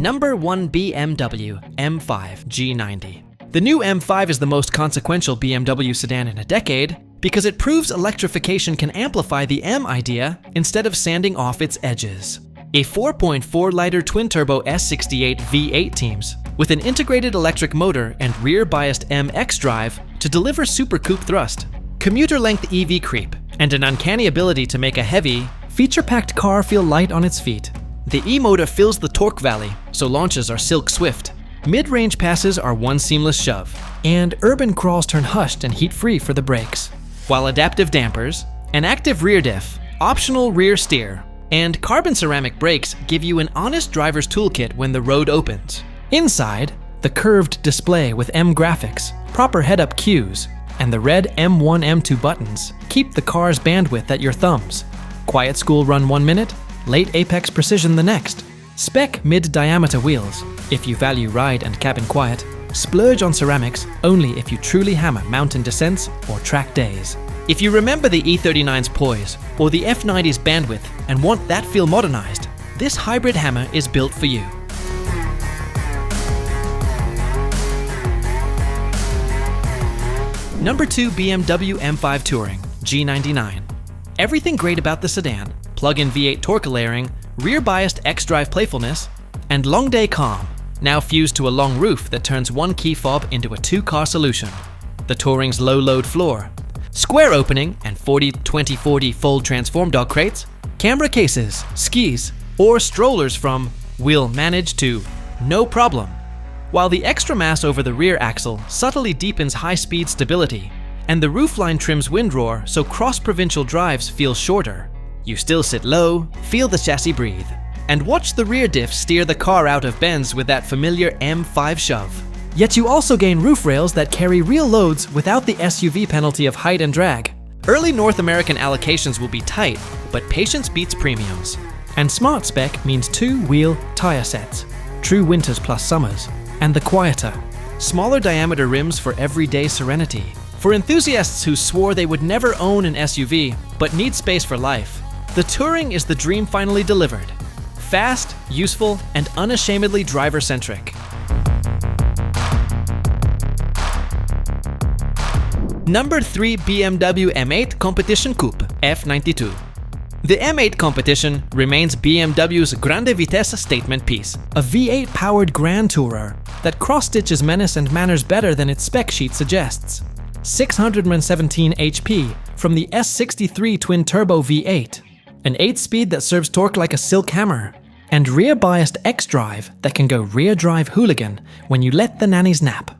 Number 1 BMW M5 G90. The new M5 is the most consequential BMW sedan in a decade because it proves electrification can amplify the M idea instead of sanding off its edges. A 4.4-liter twin-turbo S68 V8 teams with an integrated electric motor and rear-biased M xDrive to deliver super coupe thrust, commuter-length EV creep, and an uncanny ability to make a heavy, feature-packed car feel light on its feet. The E-motor fills the torque valley, so launches are silk swift. Mid-range passes are one seamless shove, and urban crawls turn hushed and heat-free for the brakes. While adaptive dampers, an active rear diff, optional rear steer, and carbon ceramic brakes give you an honest driver's toolkit when the road opens. Inside, the curved display with M graphics, proper head-up cues, and the red M1, M2 buttons keep the car's bandwidth at your thumbs. Quiet school run 1 minute, late apex precision the next. Spec mid-diameter wheels if you value ride and cabin quiet. Splurge on ceramics only if you truly hammer mountain descents or track days. If you remember the E39's poise or the F90's bandwidth and want that feel modernized, this hybrid hammer is built for you. Number 2 BMW M5 Touring G99. Everything great about the sedan, plug-in V8 torque layering, rear-biased xDrive playfulness, and long day calm, now fused to a long roof that turns one key fob into a two-car solution. The Touring's low-load floor, square opening and 40-20-40 fold transform dog crates, camera cases, skis, or strollers from "we'll manage" to "no problem." While the extra mass over the rear axle subtly deepens high-speed stability, and the roofline trims windroar so cross-provincial drives feel shorter, you still sit low, feel the chassis breathe, and watch the rear diff steer the car out of bends with that familiar M5 shove. Yet you also gain roof rails that carry real loads without the SUV penalty of height and drag. Early North American allocations will be tight, but patience beats premiums. And Smart Spec means 2-wheel tire sets, true winters plus summers, and the quieter, smaller diameter rims for everyday serenity. For enthusiasts who swore they would never own an SUV, but need space for life, the Touring is the dream finally delivered. Fast, useful, and unashamedly driver-centric. Number 3 BMW M8 Competition Coupe F92. The M8 Competition remains BMW's Grande Vitesse statement piece, a V8-powered Grand Tourer that cross-stitches menace and manners better than its spec sheet suggests. 617 HP from the S63 twin-turbo V8, an 8-speed that serves torque like a silk hammer, and rear-biased xDrive that can go rear-drive hooligan when you let the nannies nap.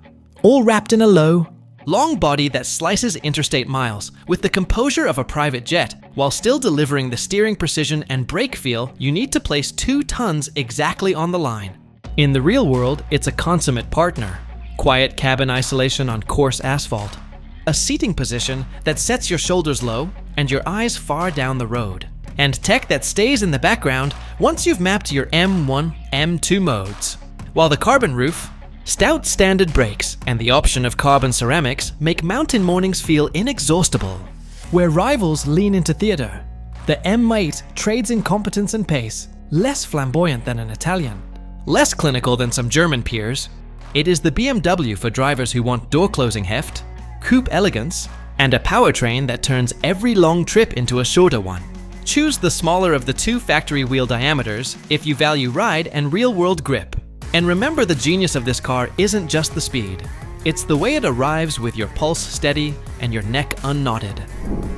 All wrapped in a low, long body that slices interstate miles with the composure of a private jet while still delivering the steering precision and brake feel you need to place 2 tons exactly on the line. In the real world, it's a consummate partner. Quiet cabin isolation on coarse asphalt. A seating position that sets your shoulders low and your eyes far down the road. And tech that stays in the background once you've mapped your M1, M2 modes. While the carbon roof, stout standard brakes, and the option of carbon ceramics make mountain mornings feel inexhaustible. Where rivals lean into theater, the M8 trades in competence and pace, less flamboyant than an Italian, less clinical than some German peers. It is the BMW for drivers who want door-closing heft, coupe elegance, and a powertrain that turns every long trip into a shorter one. Choose the smaller of the 2 factory wheel diameters if you value ride and real-world grip. And remember, the genius of this car isn't just the speed. It's the way it arrives with your pulse steady and your neck unknotted.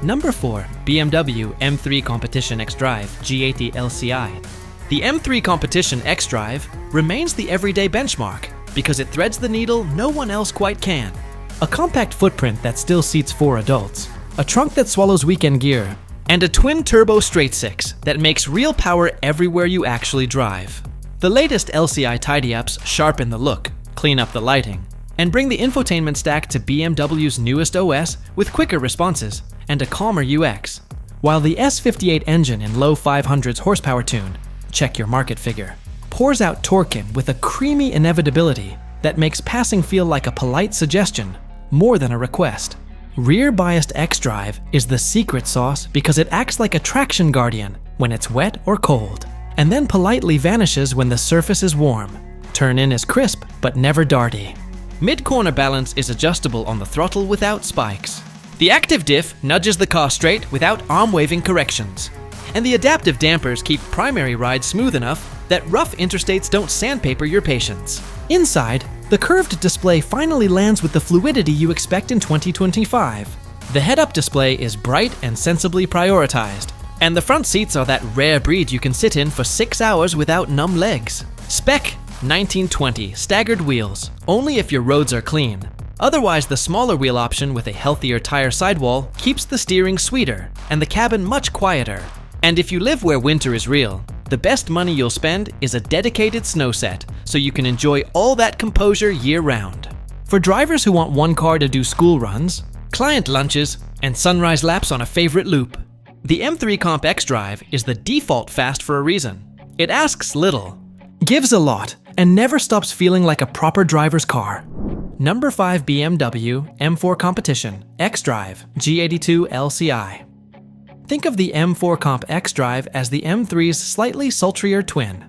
Number 4 BMW M3 Competition xDrive G80 LCI. The M3 Competition xDrive remains the everyday benchmark because it threads the needle no one else quite can. A compact footprint that still seats 4 adults, a trunk that swallows weekend gear, and a twin-turbo straight-six that makes real power everywhere you actually drive. The latest LCI tidy-ups sharpen the look, clean up the lighting, and bring the infotainment stack to BMW's newest OS with quicker responses and a calmer UX. While the S58 engine in low 500s horsepower tune, check your market figure, pours out torquing with a creamy inevitability that makes passing feel like a polite suggestion more than a request. Rear-biased xDrive is the secret sauce because it acts like a traction guardian when it's wet or cold. and then politely vanishes when the surface is warm. Turn-in is crisp, but never darty. Mid-corner balance is adjustable on the throttle without spikes. The active diff nudges the car straight without arm-waving corrections. And the adaptive dampers keep primary ride smooth enough that rough interstates don't sandpaper your patience. Inside, the curved display finally lands with the fluidity you expect in 2025. The head-up display is bright and sensibly prioritized, and the front seats are that rare breed you can sit in for 6 hours without numb legs. Spec 1920 staggered wheels, only if your roads are clean. Otherwise, the smaller wheel option with a healthier tire sidewall keeps the steering sweeter and the cabin much quieter. And if you live where winter is real, the best money you'll spend is a dedicated snow set, so you can enjoy all that composure year-round. For drivers who want one car to do school runs, client lunches, and sunrise laps on a favorite loop, the M3 Comp X-Drive is the default fast for a reason. It asks little, gives a lot, and never stops feeling like a proper driver's car. Number 5 BMW M4 Competition X-Drive G82 LCI. Think of the M4 Comp X-Drive as the M3's slightly sultrier twin.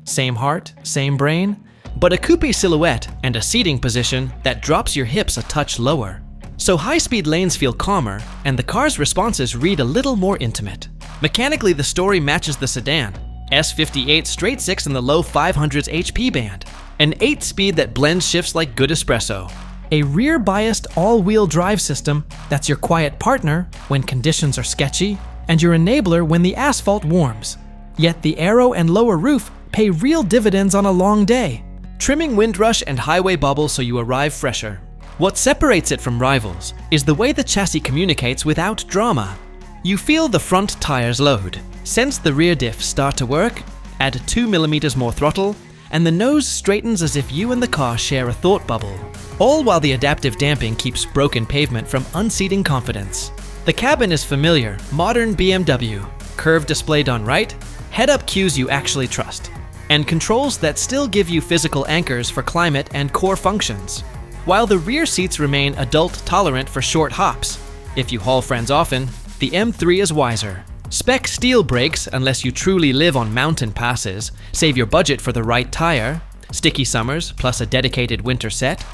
Same heart, same brain, but a coupe silhouette and a seating position that drops your hips a touch lower. So high-speed lanes feel calmer, and the car's responses read a little more intimate. Mechanically, the story matches the sedan. S58 straight 6 in the low 500s HP band. An 8-speed that blends shifts like good espresso. A rear-biased all-wheel drive system that's your quiet partner when conditions are sketchy, and your enabler when the asphalt warms. Yet the aero and lower roof pay real dividends on a long day, trimming windrush and highway bubble so you arrive fresher. What separates it from rivals is the way the chassis communicates without drama. You feel the front tires load, sense the rear diff start to work, add 2 mm more throttle, and the nose straightens as if you and the car share a thought bubble. All while the adaptive damping keeps broken pavement from unseating confidence. The cabin is familiar, modern BMW, curved display done right, head-up cues you actually trust, and controls that still give you physical anchors for climate and core functions. While the rear seats remain adult-tolerant for short hops. If you haul friends often, the M3 is wiser. Spec steel brakes unless you truly live on mountain passes, save your budget for the right tire, sticky summers plus a dedicated winter set,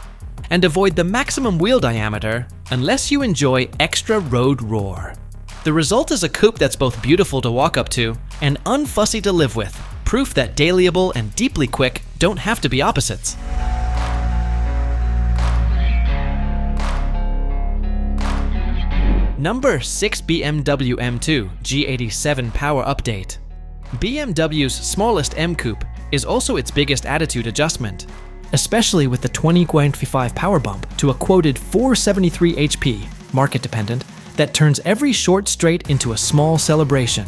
and avoid the maximum wheel diameter unless you enjoy extra road roar. The result is a coupe that's both beautiful to walk up to and unfussy to live with, proof that dailyable and deeply quick don't have to be opposites. Number 6 BMW M2 G87 Power Update. BMW's smallest M Coupe is also its biggest attitude adjustment, especially with the 20.5 power bump to a quoted 473 HP, market dependent, that turns every short straight into a small celebration.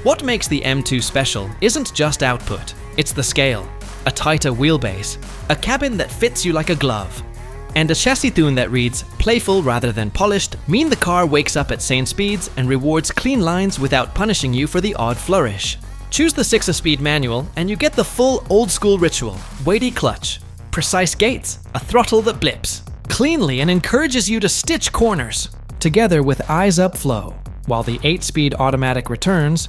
What makes the M2 special isn't just output, it's the scale, a tighter wheelbase, a cabin that fits you like a glove, and a chassis tune that reads playful rather than polished mean the car wakes up at sane speeds and rewards clean lines without punishing you for the odd flourish. Choose the 6-speed manual and you get the full old-school ritual, weighty clutch, precise gates, a throttle that blips, cleanly and encourages you to stitch corners, together with eyes-up flow, while the 8-speed automatic returns,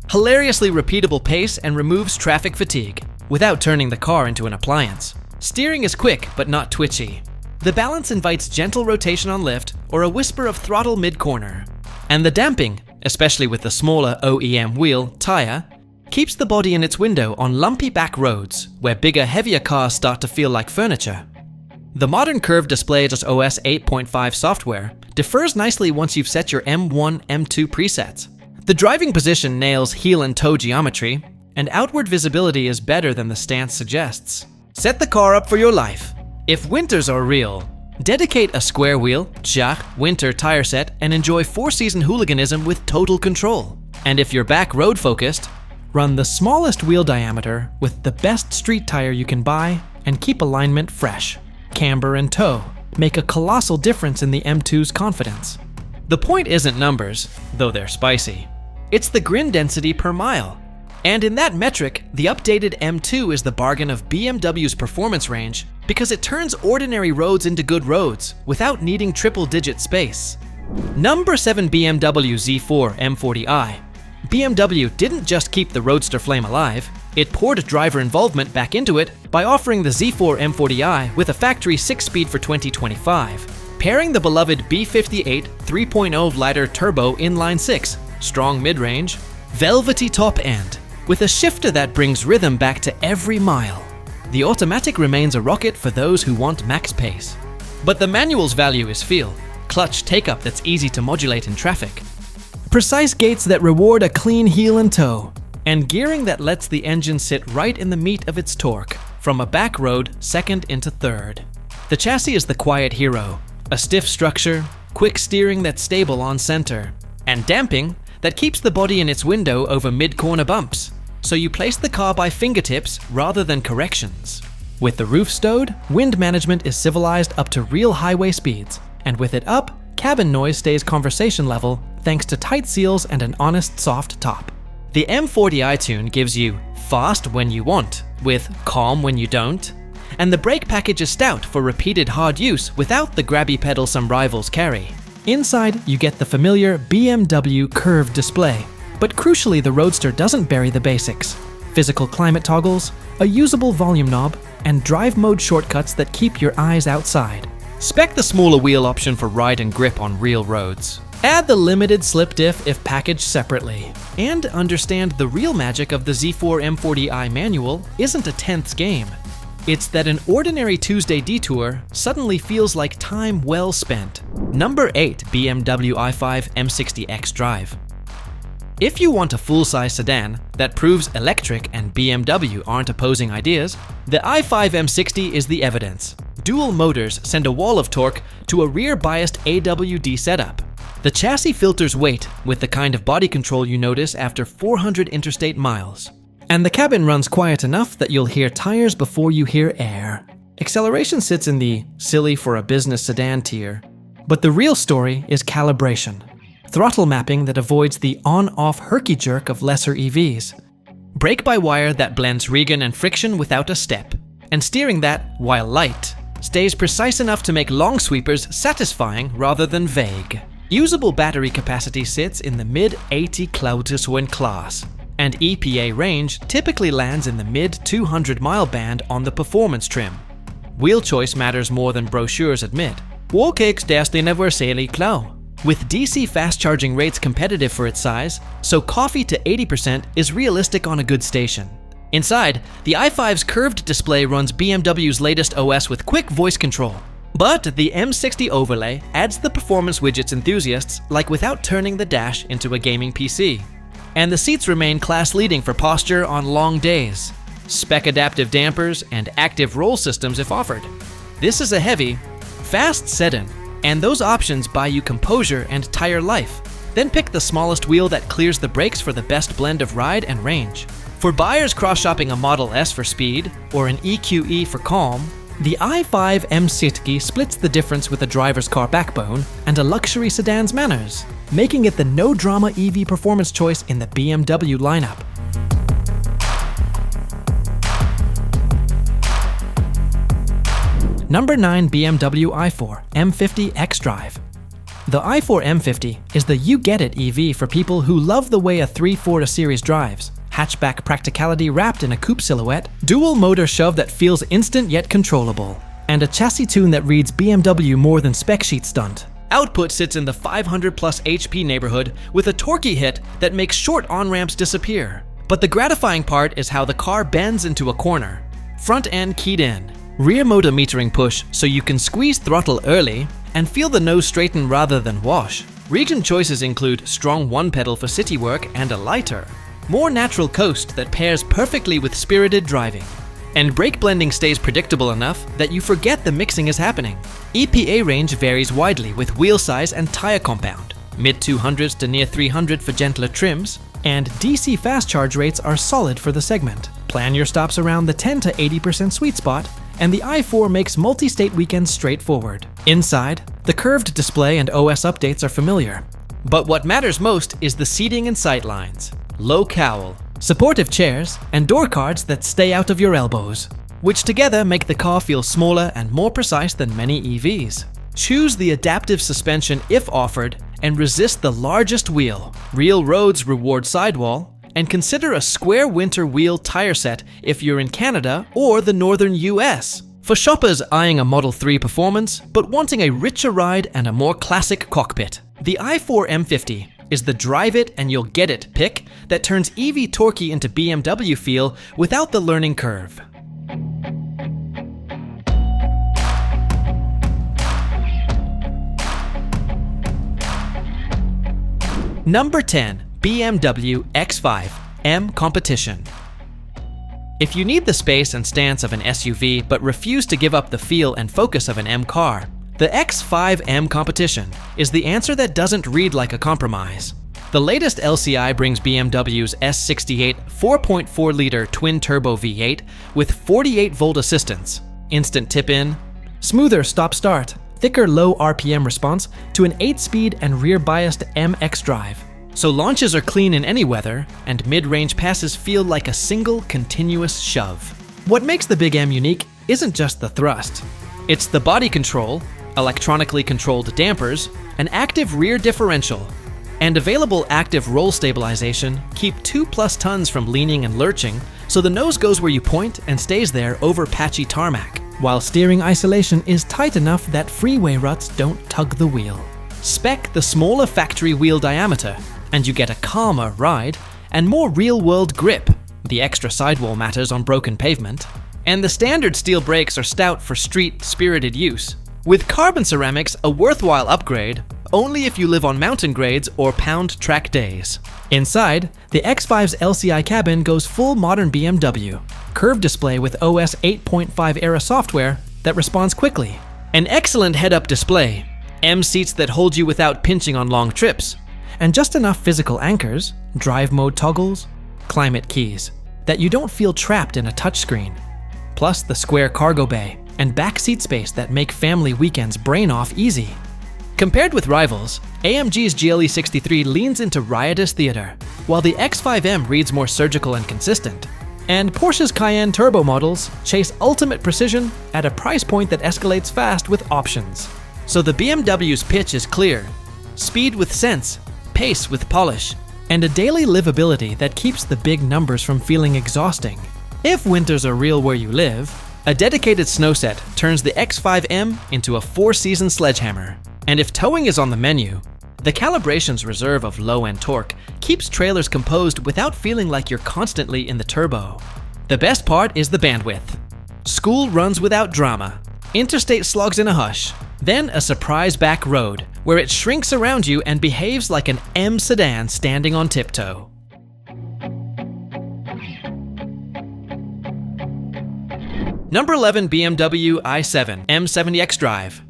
hilariously repeatable pace and removes traffic fatigue, without turning the car into an appliance. Steering is quick but not twitchy. The balance invites gentle rotation on lift or a whisper of throttle mid-corner. And the damping, especially with the smaller OEM wheel, tire, keeps the body in its window on lumpy back roads, where bigger, heavier cars start to feel like furniture. The modern curved display.OS 8.5 software differs nicely once you've set your M1, M2 presets. The driving position nails heel and toe geometry, and outward visibility is better than the stance suggests. Set the car up for your life. If winters are real, dedicate a square wheel, winter tire set and enjoy 4-season hooliganism with total control. And if you're back road focused, run the smallest wheel diameter with the best street tire you can buy and keep alignment fresh. Camber and toe make a colossal difference in the M2's confidence. The point isn't numbers, though they're spicy. It's the grin density per mile. And in that metric, the updated M2 is the bargain of BMW's performance range because it turns ordinary roads into good roads without needing triple-digit space. Number 7 BMW Z4 M40i. BMW didn't just keep the Roadster flame alive, it poured driver involvement back into it by offering the Z4 M40i with a factory 6-speed for 2025, pairing the beloved B58 3.0 turbo inline-6, strong mid-range, velvety top end, with a shifter that brings rhythm back to every mile. The automatic remains a rocket for those who want max pace. But the manual's value is feel, clutch take-up that's easy to modulate in traffic, precise gates that reward a clean heel and toe, and gearing that lets the engine sit right in the meat of its torque, from a back road second into third. The chassis is the quiet hero, a stiff structure, quick steering that's stable on center, and damping that keeps the body in its window over mid-corner bumps, so you place the car by fingertips rather than corrections. With the roof stowed, wind management is civilized up to real highway speeds, and with it up, cabin noise stays conversation level thanks to tight seals and an honest soft top. The M40i tune gives you fast when you want, with calm when you don't, and the brake package is stout for repeated hard use without the grabby pedal some rivals carry. Inside, you get the familiar BMW curved display, but crucially the Roadster doesn't bury the basics. Physical climate toggles, a usable volume knob, and drive mode shortcuts that keep your eyes outside. Spec the smaller wheel option for ride and grip on real roads. Add the limited slip diff if packaged separately. And understand the real magic of the Z4 M40i manual isn't a tenths game. It's that an ordinary Tuesday detour suddenly feels like time well spent. Number 8. BMW i5 M60 xDrive. If you want a full-size sedan that proves electric and BMW aren't opposing ideas, the i5 M60 is the evidence. Dual motors send a wall of torque to a rear-biased AWD setup. The chassis filters weight with the kind of body control you notice after 400 interstate miles. And the cabin runs quiet enough that you'll hear tires before you hear air. Acceleration sits in the silly for a business sedan tier. But the real story is calibration. Throttle mapping that avoids the on-off herky-jerk of lesser EVs. Brake-by-wire that blends regen and friction without a step. And steering that, while light, stays precise enough to make long sweepers satisfying rather than vague. Usable battery capacity sits in the mid-80 kWh class, and EPA range typically lands in the mid-200-mile band on the performance trim. Wheel choice matters more than brochures admit. Wallcakes destin universally klar. With DC fast charging rates competitive for its size, so coffee to 80% is realistic on a good station. Inside, the i5's curved display runs BMW's latest OS with quick voice control. But the M60 overlay adds the performance widgets enthusiasts like without turning the dash into a gaming PC. And the seats remain class-leading for posture on long days. Spec adaptive dampers and active roll systems if offered. This is a heavy, fast sedan, and those options buy you composure and tire life. Then pick the smallest wheel that clears the brakes for the best blend of ride and range. For buyers cross-shopping a Model S for speed or an EQE for calm, the i5 M60 splits the difference with a driver's car backbone and a luxury sedan's manners, making it the no-drama EV performance choice in the BMW lineup. Number 9. BMW i4 M50 xDrive. The i4 M50 is the you-get-it EV for people who love the way a 3/4 series drives. Hatchback practicality wrapped in a coupe silhouette, dual motor shove that feels instant yet controllable, and a chassis tune that reads BMW more than spec sheet stunt. Output sits in the 500 plus HP neighborhood with a torquey hit that makes short on-ramps disappear. But the gratifying part is how the car bends into a corner. Front end keyed in, rear motor metering push so you can squeeze throttle early and feel the nose straighten rather than wash. Region choices include strong one pedal for city work and a lighter. More natural coast that pairs perfectly with spirited driving. And brake blending stays predictable enough that you forget the mixing is happening. EPA range varies widely with wheel size and tire compound. Mid-200s to near 300 for gentler trims, and DC fast charge rates are solid for the segment. Plan your stops around the 10 to 80% sweet spot, and the i4 makes multi-state weekends straightforward. Inside, the curved display and OS updates are familiar. But what matters most is the seating and sightlines. Low cowl, supportive chairs, and door cards that stay out of your elbows, which together make the car feel smaller and more precise than many EVs. Choose the adaptive suspension if offered, and resist the largest wheel. Real roads reward sidewall, and consider a square winter wheel tire set if you're in Canada or the northern US. For shoppers eyeing a Model 3 performance, but wanting a richer ride and a more classic cockpit, the i4 M50 is the drive it and you'll get it pick that turns EV torquey into BMW feel without the learning curve. Number 10. BMW X5 M Competition. If you need the space and stance of an SUV but refuse to give up the feel and focus of an M car, the X5 M Competition is the answer that doesn't read like a compromise. The latest LCI brings BMW's S68 4.4-liter twin-turbo V8 with 48-volt assistance, instant tip-in, smoother stop-start, thicker low RPM response to an 8-speed and rear-biased MX drive. So launches are clean in any weather, and mid-range passes feel like a single continuous shove. What makes the Big M unique isn't just the thrust. It's the body control, electronically controlled dampers, an active rear differential, and available active roll stabilization keep 2+ tons from leaning and lurching, so the nose goes where you point and stays there over patchy tarmac, while steering isolation is tight enough that freeway ruts don't tug the wheel. Spec the smaller factory wheel diameter, and you get a calmer ride and more real-world grip. The extra sidewall matters on broken pavement. And the standard steel brakes are stout for street-spirited use, with carbon ceramics a worthwhile upgrade only if you live on mountain grades or pound track days. Inside, the X5's LCI cabin goes full modern BMW. Curved display with OS 8.5 era software that responds quickly. An excellent head-up display, M seats that hold you without pinching on long trips, and just enough physical anchors, drive mode toggles, climate keys, that you don't feel trapped in a touchscreen. Plus the square cargo bay and back seat space that make family weekends brain off easy. Compared with rivals, AMG's GLE63 leans into riotous theater, while the X5M reads more surgical and consistent. And Porsche's Cayenne turbo models chase ultimate precision at a price point that escalates fast with options. So the BMW's pitch is clear: speed with sense, pace with polish, and a daily livability that keeps the big numbers from feeling exhausting. If winters are real where you live, a dedicated snow set turns the X5M into a 4-season sledgehammer. And if towing is on the menu, the calibration's reserve of low-end torque keeps trailers composed without feeling like you're constantly in the turbo. The best part is the bandwidth. School runs without drama, interstate slogs in a hush, then a surprise back road where it shrinks around you and behaves like an M sedan standing on tiptoe. Number 11. BMW i7 M70 xDrive.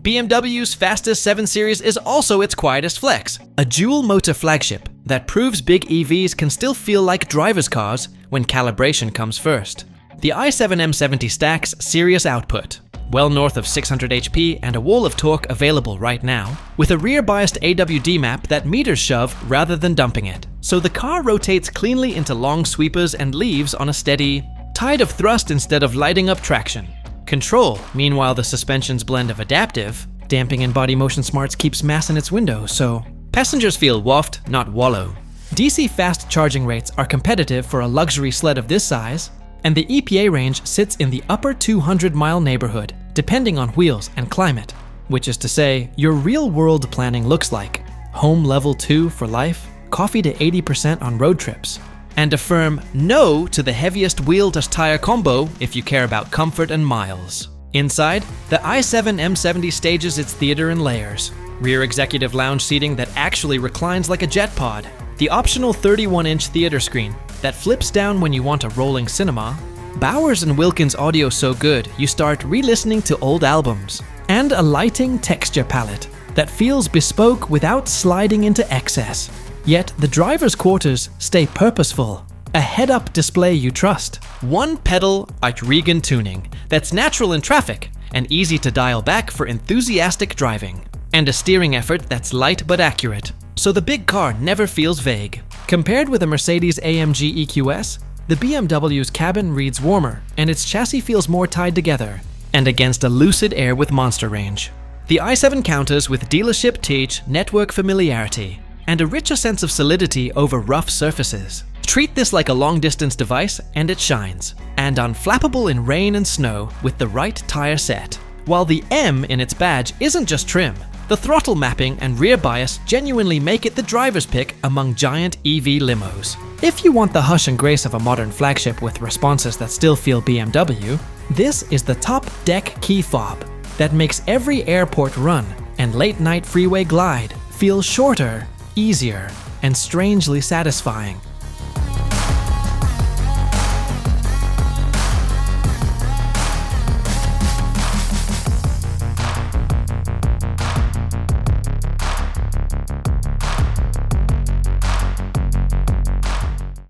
BMW's fastest 7 Series is also its quietest flex, a dual-motor flagship that proves big EVs can still feel like driver's cars when calibration comes first. The i7 M70 stacks serious output, well north of 600 HP and a wall of torque available right now, with a rear-biased AWD map that meters shove rather than dumping it. So the car rotates cleanly into long sweepers and leaves on a steady tide of thrust instead of lighting up traction. Control, meanwhile, the suspension's blend of adaptive, damping and body motion smarts keeps mass in its window, so passengers feel waft, not wallow. DC fast charging rates are competitive for a luxury sled of this size, and the EPA range sits in the upper 200-mile neighborhood, depending on wheels and climate, which is to say, your real-world planning looks like home level 2 for life, coffee to 80% on road trips, and a firm no to the heaviest wheel-to-tire combo if you care about comfort and miles. Inside, the i7 M70 stages its theater in layers. Rear executive lounge seating that actually reclines like a jet pod. The optional 31-inch theater screen that flips down when you want a rolling cinema. Bowers & Wilkins audio so good you start re-listening to old albums. And a lighting texture palette that feels bespoke without sliding into excess. Yet the driver's quarters stay purposeful. A head-up display you trust. One pedal Regan tuning that's natural in traffic and easy to dial back for enthusiastic driving. And a steering effort that's light but accurate, so the big car never feels vague. Compared with a Mercedes-AMG EQS, the BMW's cabin reads warmer and its chassis feels more tied together, and against a lucid air with monster range. The i7 counters with dealership teach network familiarity and a richer sense of solidity over rough surfaces. Treat this like a long-distance device and it shines, and unflappable in rain and snow with the right tire set. While the M in its badge isn't just trim, the throttle mapping and rear bias genuinely make it the driver's pick among giant EV limos. If you want the hush and grace of a modern flagship with responses that still feel BMW, this is the top deck key fob that makes every airport run and late-night freeway glide feel shorter, easier, and strangely satisfying.